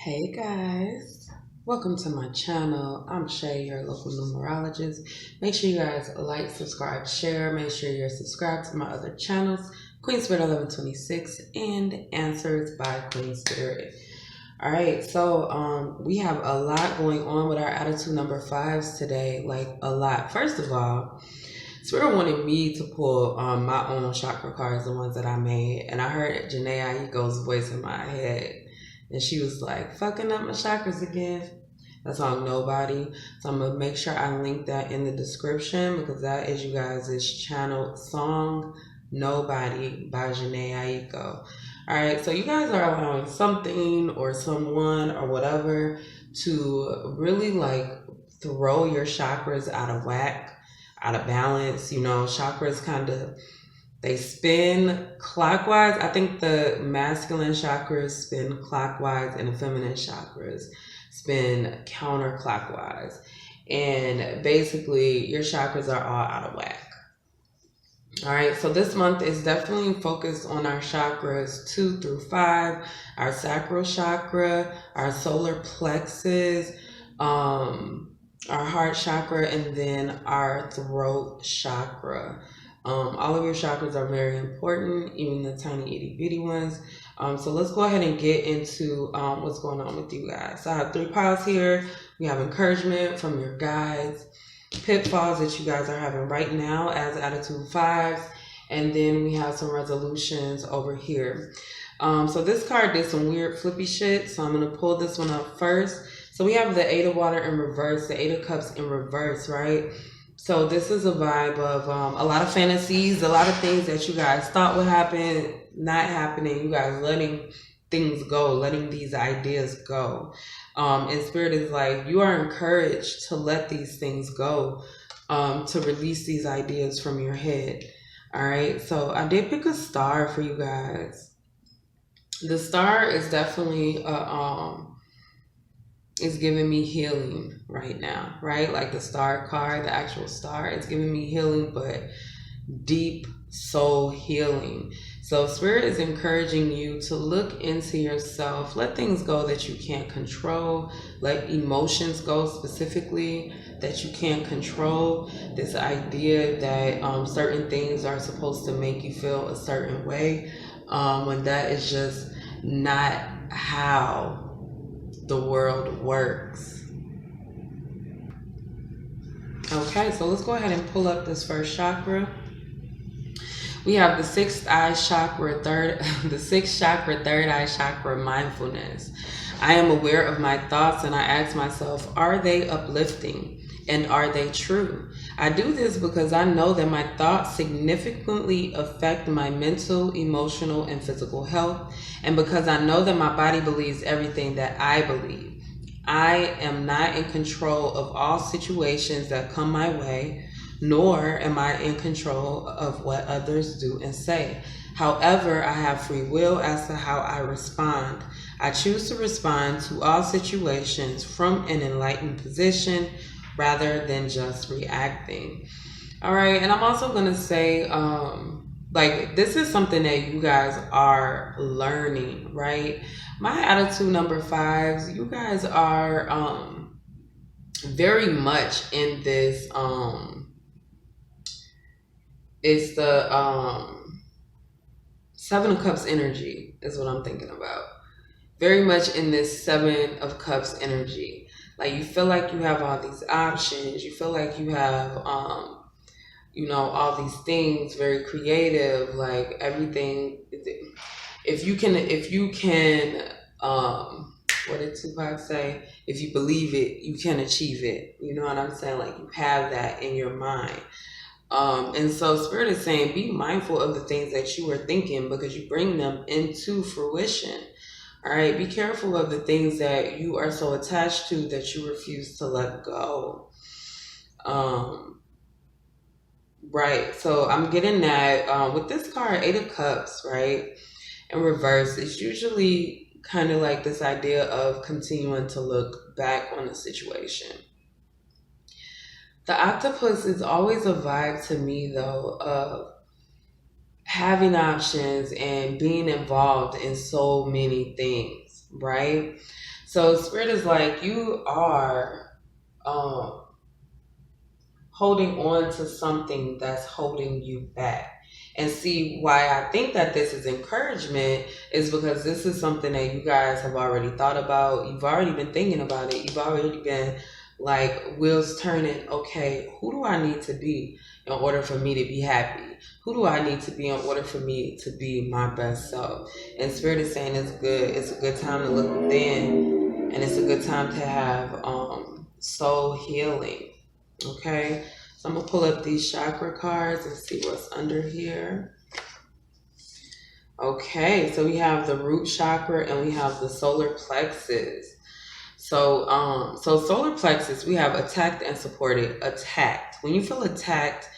Hey guys, welcome to my channel. I'm Shay, your local numerologist. Make sure you guys like, subscribe, share. Make sure you're subscribed to my other channels, Queen Spirit 1126 and Answers by Queen Spirit. All right, so we have a lot going on with our attitude number 5s today, like a lot. First of all, Spirit wanted me to pull my own chakra cards, the ones that I made, and I heard Janae Aiko's voice in my head. And she was like, fucking up my chakras again. That song, Nobody. So I'm going to make sure I link that in the description because that is you guys' channel song, Nobody by Janae Aiko. All right, so you guys are allowing something or someone or whatever to really like throw your chakras out of whack, out of balance. You know, chakras kind of, they spin clockwise. I think the masculine chakras spin clockwise and the feminine chakras spin counterclockwise. And basically, your chakras are all out of whack. All right, so this month is definitely focused on our chakras 2 through 5, our sacral chakra, our solar plexus, our heart chakra, and then our throat chakra. All of your chakras are very important, even the tiny itty bitty ones. So let's go ahead and get into what's going on with you guys. So I have 3 piles here. We have encouragement from your guides, pitfalls that you guys are having right now as attitude 5s, and then we have some resolutions over here. So this card did some weird flippy shit, so I'm going to pull this one up first. So we have the 8 of water in reverse, the 8 of cups in reverse, right? So this is a vibe of a lot of fantasies, a lot of things that you guys thought would happen, not happening. You guys letting things go, letting these ideas go. And Spirit is like, you are encouraged to let these things go, to release these ideas from your head. All right. So I did pick a star for you guys. The star is definitely is giving me healing right now, right? Like the star card, the actual star, it's giving me healing, but deep soul healing. So Spirit is encouraging you to look into yourself, let things go that you can't control, let emotions go specifically that you can't control. This idea that certain things are supposed to make you feel a certain way, when that is just not how the world works. Okay, so let's go ahead and pull up this first chakra. We have the 6th eye chakra, the 6th chakra, 3rd eye chakra, mindfulness. I am aware of my thoughts and I ask myself, are they uplifting and are they true? I do this because I know that my thoughts significantly affect my mental, emotional, and physical health, and because I know that my body believes everything that I believe. I am not in control of all situations that come my way, nor am I in control of what others do and say. However, I have free will as to how I respond. I choose to respond to all situations from an enlightened position rather than just reacting. All right, and I'm also going to say, like, this is something that you guys are learning, right? My attitude number 5s, you guys are very much in this, it's the 7 of Cups energy is what I'm thinking about. Very much in this 7 of Cups energy. Like, you feel like you have all these options. You feel like you have, you know, all these things, very creative, like everything. If you can, what did Tupac say? If you believe it, you can achieve it. You know what I'm saying? Like, you have that in your mind. And so Spirit is saying, be mindful of the things that you are thinking because you bring them into fruition. All right, be careful of the things that you are so attached to that you refuse to let go. Right, so I'm getting that with this card, 8 of Cups, right, in reverse, it's usually kind of like this idea of continuing to look back on the situation. The octopus is always a vibe to me, though, of having options and being involved in so many things, right? So Spirit is like, you are holding on to something that's holding you back. And see, why I think that this is encouragement is because this is something that you guys have already thought about. You've already been thinking about it. You've already been like wheels turning. Okay, who do I need to be in order for me to be happy? Who do I need to be in order for me to be my best self? And Spirit is saying it's good. It's a good time to look within, and it's a good time to have soul healing. Okay, so I'm gonna pull up these chakra cards and see what's under here. Okay, so we have the root chakra and we have the solar plexus. So solar plexus, we have attacked and supported. Attacked. When you feel attacked,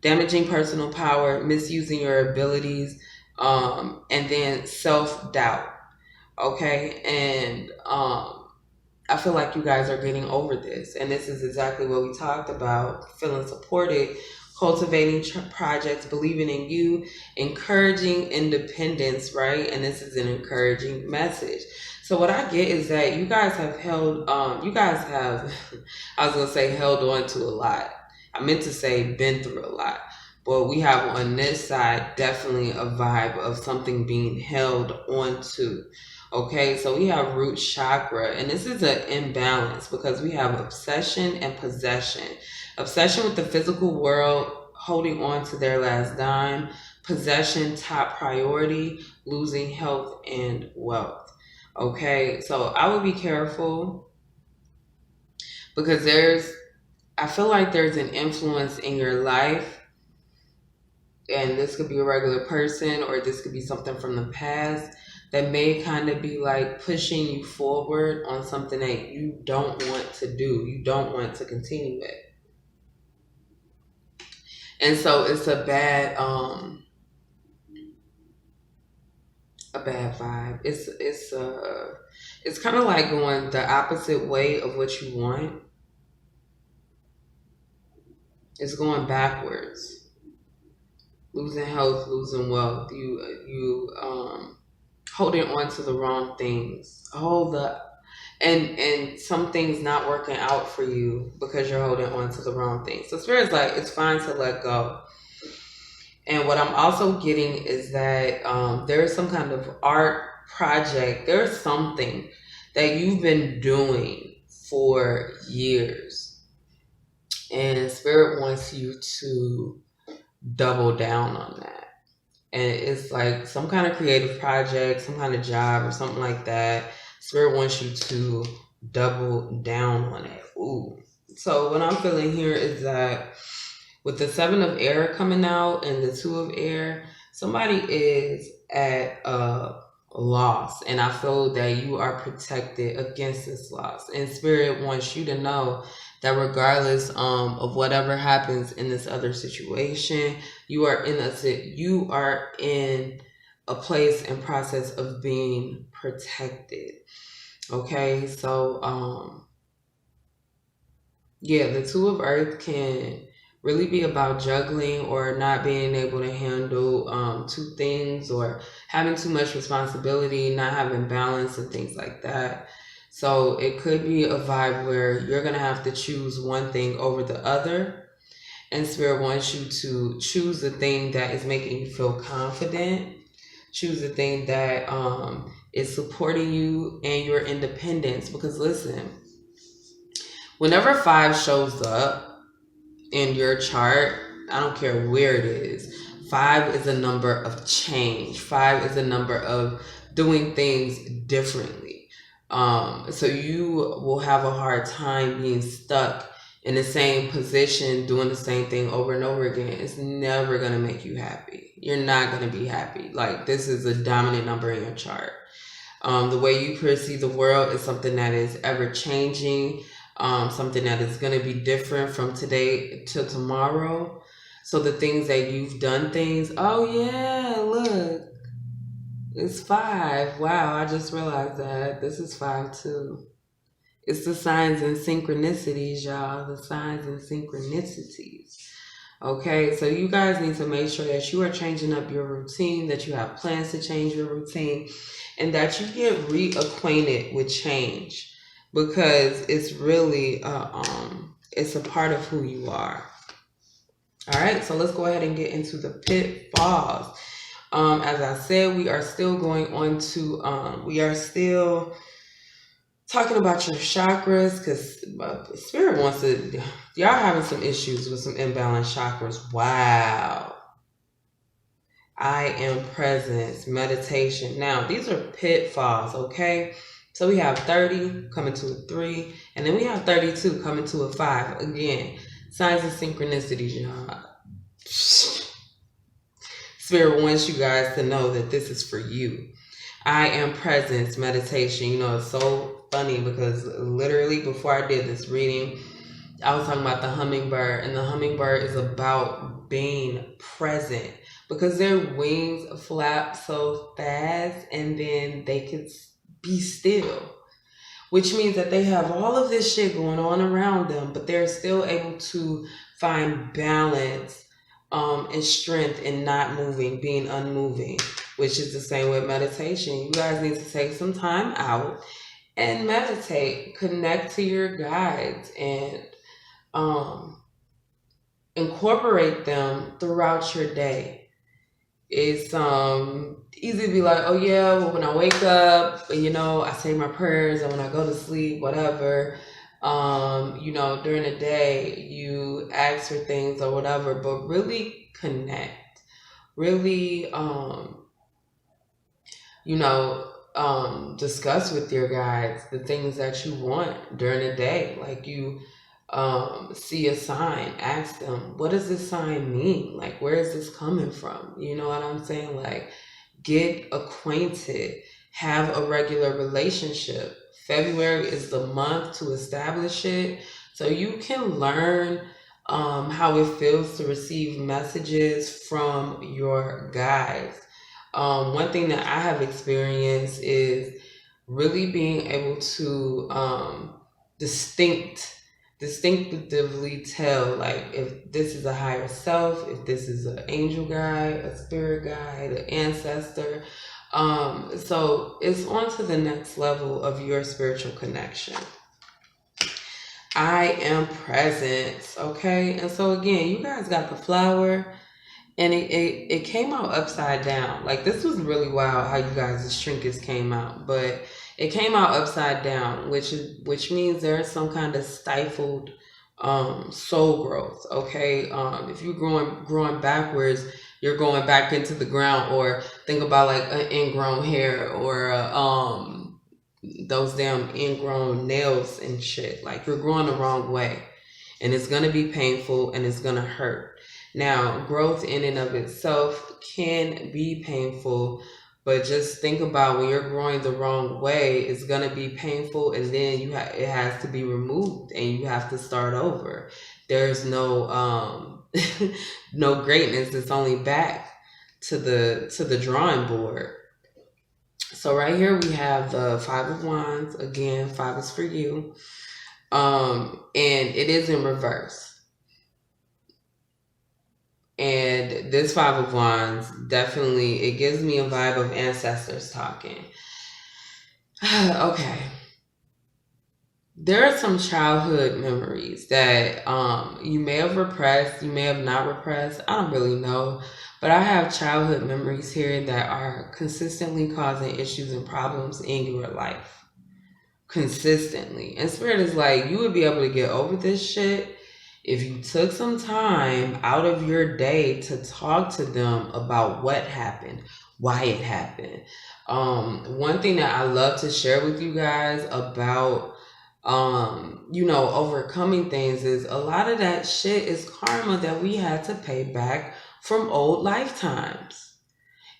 damaging personal power, misusing your abilities, and then self-doubt. Okay, and I feel like you guys are getting over this. And this is exactly what we talked about. Feeling supported, cultivating projects, believing in you, encouraging independence, right? And this is an encouraging message. So what I get is that you guys have held, I was going to say held on to a lot. I meant to say been through a lot. But we have on this side definitely a vibe of something being held onto. Okay, so we have root chakra, and this is an imbalance because we have obsession and possession. Obsession with the physical world, holding on to their last dime. Possession, top priority, losing health and wealth. Okay, so I would be careful because I feel like there's an influence in your life, and this could be a regular person or this could be something from the past that may kind of be like pushing you forward on something that you don't want to do, you don't want to continue with. And so it's a bad vibe. It's kind of like going the opposite way of what you want. It's going backwards. Losing health, losing wealth. You holding on to the wrong things. And some things not working out for you because you're holding on to the wrong things. So Spirit's like, it's fine to let go. And what I'm also getting is that there is some kind of art project. There's something that you've been doing for years. And Spirit wants you to double down on that. And it's like some kind of creative project, some kind of job or something like that. Spirit wants you to double down on it. Ooh. So what I'm feeling here is that with the 7 of air coming out and the 2 of air, somebody is at a loss. And I feel that you are protected against this loss. And Spirit wants you to know that regardless of whatever happens in this other situation, you are in a place and process of being protected. Okay, so the 2 of earth can really be about juggling or not being able to handle 2 things or having too much responsibility, not having balance and things like that. So it could be a vibe where you're going to have to choose one thing over the other. And Spirit wants you to choose the thing that is making you feel confident. Choose the thing that is supporting you and your independence. Because listen, whenever 5 shows up in your chart, I don't care where it is, 5 is a number of change. 5 is a number of doing things differently. So you will have a hard time being stuck in the same position, doing the same thing over and over again. It's never going to make you happy. You're not going to be happy. Like, this is a dominant number in your chart. The way you perceive the world is something that is ever changing, something that is going to be different from today till tomorrow. So the things that you've done oh yeah, look. It's 5. Wow, I just realized that. This is 5 too. It's the signs and synchronicities, y'all. The signs and synchronicities. Okay, so you guys need to make sure that you are changing up your routine, that you have plans to change your routine, and that you get reacquainted with change, because it's really it's a part of who you are. All right, so let's go ahead and get into the pitfalls. As I said, we are still going on to we are still talking about your chakras, because Spirit wants to, y'all having some issues with some imbalanced chakras. Wow. I am presence, meditation. Now, these are pitfalls, okay? So we have 30 coming to a 3, and then we have 32 coming to a 5. Again, signs of synchronicities, y'all. Spirit wants you guys to know that this is for you. I am presence, meditation. You know, it's so funny because literally before I did this reading, I was talking about the hummingbird, and the hummingbird is about being present, because their wings flap so fast and then they can be still, which means that they have all of this shit going on around them, but they're still able to find balance and strength in not moving, being unmoving, which is the same with meditation. You guys need to take some time out and meditate, connect to your guides, and incorporate them throughout your day. It's easy to be like, oh yeah, well, when I wake up, you know, I say my prayers, and when I go to sleep, whatever. You know, during the day, you ask for things or whatever, but really connect. Really, you know, discuss with your guides the things that you want during the day. Like, you see a sign, ask them, what does this sign mean? Like, where is this coming from? You know what I'm saying? Like, get acquainted, have a regular relationship. February is the month to establish it, so you can learn how it feels to receive messages from your guides. One thing that I have experienced is really being able to distinctively tell, like, if this is a higher self, if this is an angel guide, a spirit guide, an ancestor. So it's on to the next level of your spiritual connection. I am present, okay? And so again, you guys got the flower, and it came out upside down. Like, this was really wild how you guys' trinkets came out, but it came out upside down, which means there's some kind of stifled soul growth, okay? If you're growing backwards, you're going back into the ground, or think about like an ingrown hair, or those damn ingrown nails and shit. Like, you're growing the wrong way, and it's gonna be painful and it's gonna hurt. Now, growth in and of itself can be painful, but just think about when you're growing the wrong way, it's gonna be painful, and then it has to be removed, and you have to start over. There's no no greatness. It's only back to the drawing board. So right here we have the 5 of Wands. Again, 5 is for you, and it is in reverse. And this 5 of Wands, definitely, it gives me a vibe of ancestors talking. Okay. There are some childhood memories that you may have repressed, you may have not repressed. I don't really know. But I have childhood memories here that are consistently causing issues and problems in your life. Consistently. And Spirit is like, you would be able to get over this shit if you took some time out of your day to talk to them about what happened, why it happened. One thing that I love to share with you guys about you know, overcoming things is a lot of that shit is karma that we had to pay back from old lifetimes.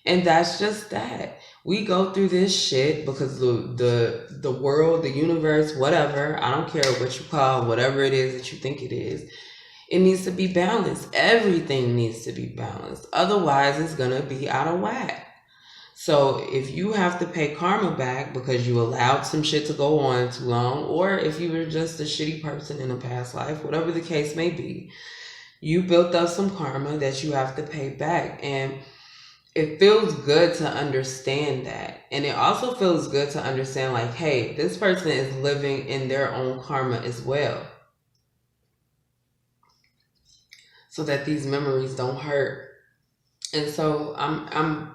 And that's just that. We go through this shit because the world, the universe, whatever, I don't care what you call whatever it is that you think it is, it needs to be balanced. Everything needs to be balanced. Otherwise, it's going to be out of whack. So if you have to pay karma back because you allowed some shit to go on too long, or if you were just a shitty person in a past life, whatever the case may be, You built up some karma that you have to pay back. And it feels good to understand that. And it also feels good to understand, like, hey, this person is living in their own karma as well, so that these memories don't hurt. And so I'm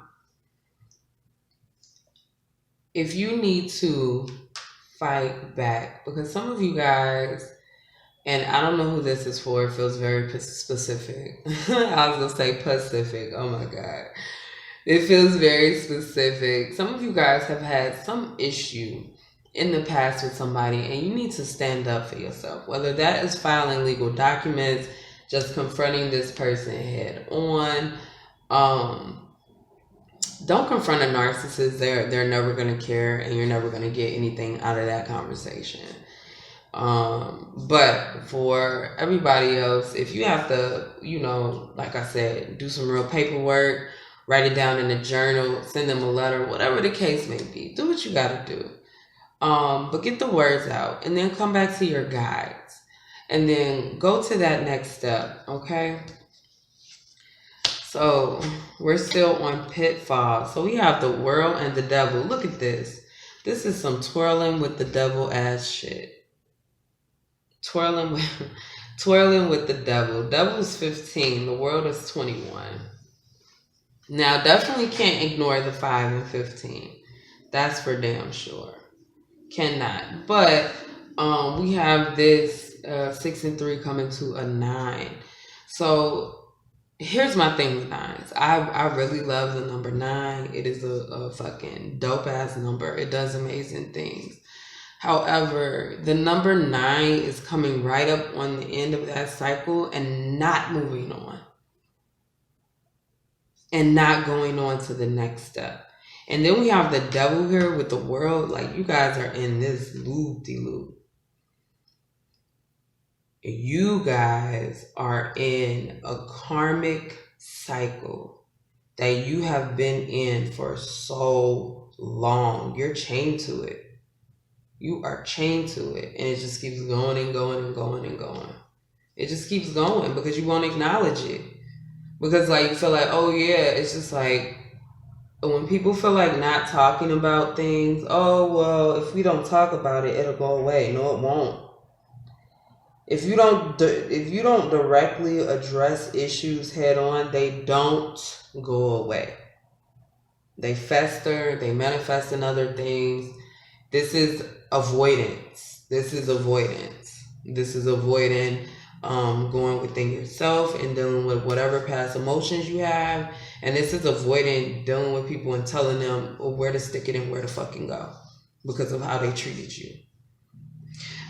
if you need to fight back, because some of you guys, and I don't know who this is for, it feels very specific. I was gonna say Pacific. Oh my God. It feels very specific. Some of you guys have had some issue in the past with somebody, and you need to stand up for yourself. Whether that is filing legal documents, just confronting this person head on. Don't confront a narcissist. They're never gonna care, and you're never gonna get anything out of that conversation. But for everybody else, if you have to, like I said, do some real paperwork, write it down in a journal, send them a letter, whatever the case may be, do what you gotta do. But get the words out, and then come back to your guides, and then go to that next step, okay? So we're still on Pitfalls. So we have the world and the devil. Look at this. This is some twirling with the devil ass shit. Twirling with the devil. Devil's 15. The world is 21. Now, definitely can't ignore the 5 and 15. That's for damn sure. Cannot. But we have this 6 and 3 coming to a 9. So here's my thing with 9s. I really love the number 9. It is a fucking dope ass number. It does amazing things. However, the number 9 is coming right up on the end of that cycle and not moving on. And not going on to the next step. And then we have the devil here with the world. Like, you guys are in this loop-de-loop. You guys are in a karmic cycle that you have been in for so long. You're chained to it. You are chained to it. And it just keeps going and going and going and going. It just keeps going because you won't acknowledge it. Because, like, you feel like, oh, yeah, it's just like, when people feel like not talking about things, oh, well, if we don't talk about it, it'll go away. No, it won't. If you don't directly address issues head on, they don't go away. They fester, they manifest in other things. This is avoidance. This is avoiding going within yourself and dealing with whatever past emotions you have. And this is avoiding dealing with people and telling them where to stick it and where to fucking go because of how they treated you.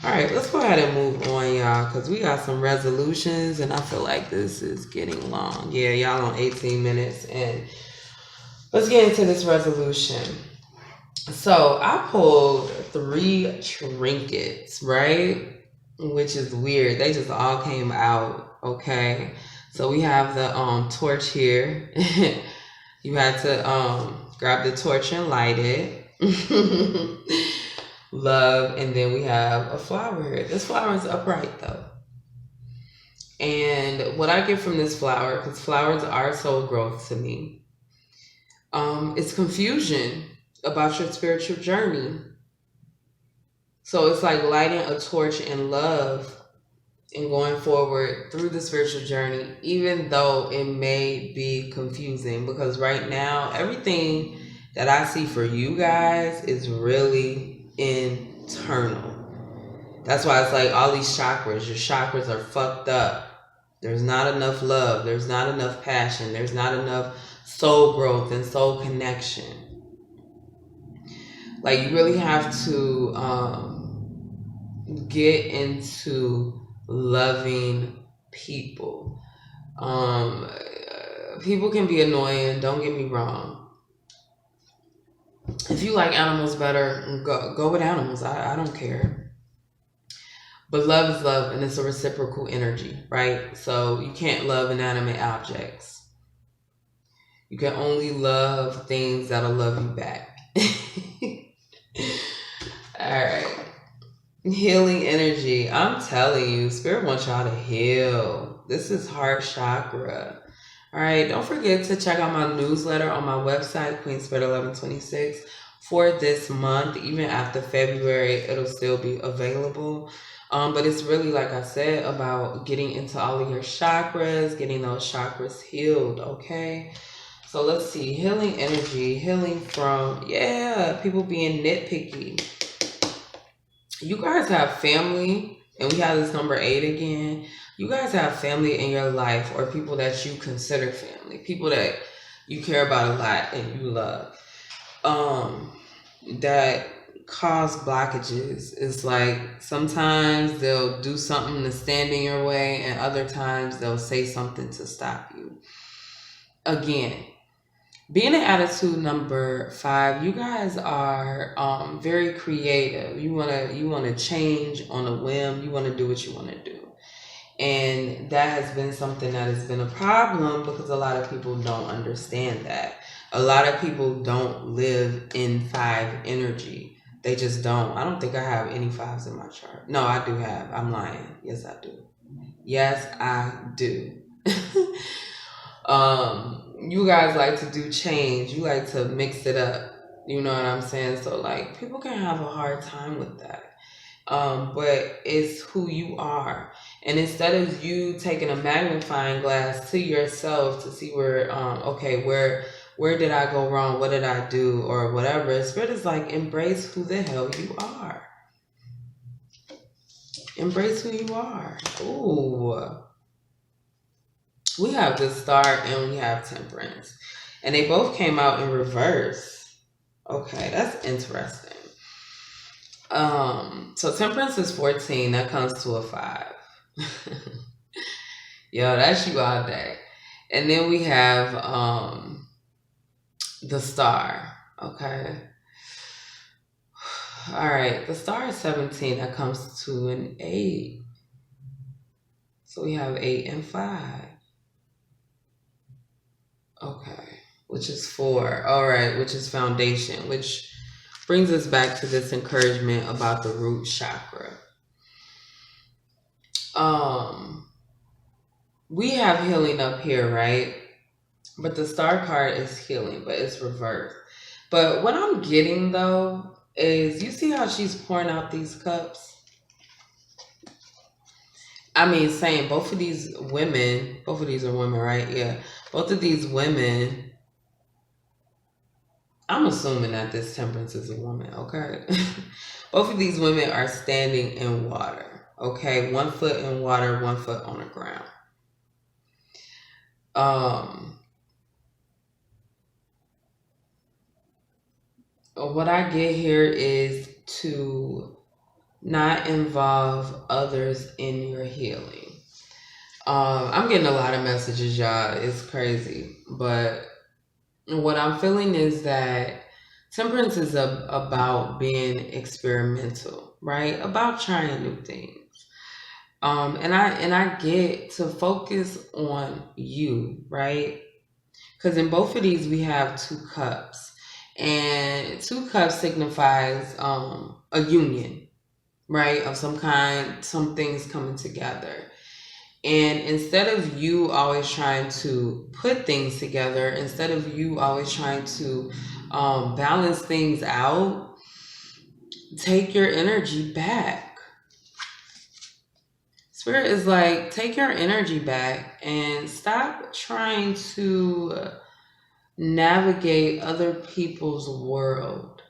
All right, let's go ahead and move on, y'all, because we got some resolutions, and I feel like this is getting long. Yeah, y'all on 18 minutes, and let's get into this resolution. So I pulled 3 trinkets, right? Which is weird. They just all came out, okay? So we have the torch here. You had to grab the torch and light it. Love, and then we have a flower here. This flower is upright though. And what I get from this flower, because flowers are soul growth to me, it's confusion about your spiritual journey. So it's like lighting a torch in love and going forward through the spiritual journey, even though it may be confusing, because right now everything that I see for you guys is really internal. That's why it's like all these chakras, your chakras are fucked up. There's not enough love. There's not enough passion. There's not enough soul growth and soul connection. Like, you really have to get into loving people. People can be annoying, don't get me wrong. If you like animals better, go with animals. I don't care. But love is love, and it's a reciprocal energy, right? So you can't love inanimate objects. You can only love things that'll love you back. All right. Healing energy. I'm telling you, Spirit wants y'all to heal. This is heart chakra. All right. Don't forget to check out my newsletter on my website, Queenspirit1126, for this month. Even after February, it'll still be available. But it's really, like I said, about getting into all of your chakras, getting those chakras healed. Okay. So let's see. Healing energy. Healing from, people being nitpicky. You guys have family, and we have this number 8 again. You guys have family in your life, or people that you consider family, people that you care about a lot and you love, that cause blockages. It's like sometimes they'll do something to stand in your way, and other times they'll say something to stop you. Again, being an attitude number 5, you guys are very creative. You wanna change on a whim. You wanna do what you wanna do, and that has been something that has been a problem because a lot of people don't understand that. A lot of people don't live in 5 energy. They just don't. I don't think I have any 5s in my chart. No, I do have. I'm lying. Yes, I do. Yes, I do. You guys like to do change. You like to mix it up. You know what I'm saying? So like people can have a hard time with that. But it's who you are. And instead of you taking a magnifying glass to yourself to see where did I go wrong? What did I do? Or whatever. Spirit is like, embrace who the hell you are. Embrace who you are. Ooh. We have the Star and we have Temperance. And they both came out in reverse. Okay, that's interesting. So Temperance is 14. That comes to a 5. Yo, that's you all day. And then we have the Star. Okay. All right. The Star is 17. That comes to an 8. So we have 8 and 5. Okay, which is 4. All right, which is foundation, which brings us back to this encouragement about the root chakra. We have healing up here, right? But the Star card is healing, but it's reversed. But what I'm getting though is, you see how she's pouring out these cups? I mean, saying both of these are women, right? Yeah. Both of these women, I'm assuming that this Temperance is a woman, okay? Both of these women are standing in water, okay? 1 foot in water, 1 foot on the ground. What I get here is to not involve others in your healing. I'm getting a lot of messages, y'all. It's crazy. But what I'm feeling is that Temperance is about being experimental, right? About trying new things. And I get to focus on you, right? Because in both of these, we have 2 cups. And 2 cups signifies a union, right? Of some kind, some things coming together. And instead of you always trying to put things together, instead of you always trying to balance things out, take your energy back. Spirit is like, take your energy back and stop trying to navigate other people's world.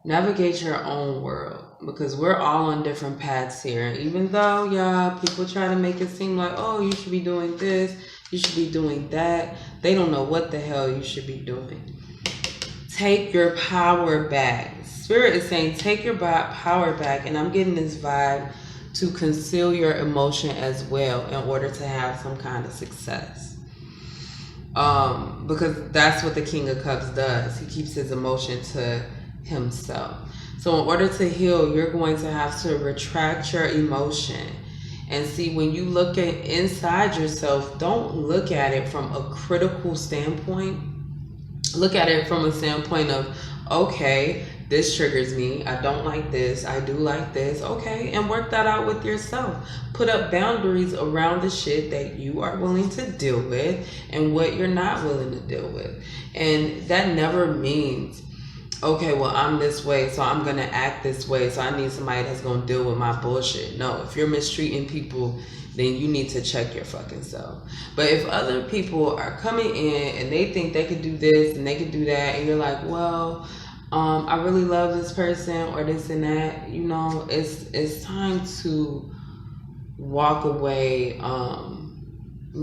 Navigate your own world. Because we're all on different paths here. Even though, y'all, people try to make it seem like, oh, you should be doing this, you should be doing that. They don't know what the hell you should be doing. Take your power back. Spirit is saying, take your power back. And I'm getting this vibe to conceal your emotion as well in order to have some kind of success. Because that's what the King of Cups does. He keeps his emotion to himself. So in order to heal, you're going to have to retract your emotion and see, when you look at inside yourself, don't look at it from a critical standpoint. Look at it from a standpoint of, okay, this triggers me. I don't like this. I do like this. Okay, and work that out with yourself. Put up boundaries around the shit that you are willing to deal with and what you're not willing to deal with. And that never means, okay, well, I'm this way, so I'm gonna act this way, so I need somebody that's gonna deal with my bullshit. No, if you're mistreating people, then you need to check your fucking self. But if other people are coming in and they think they could do this and they could do that, and you're like, well, I really love this person or this and that, you know, it's time to walk away.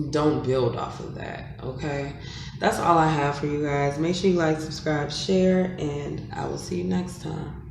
Don't build off of that, okay? That's all I have for you guys. Make sure you like, subscribe, share, and I will see you next time.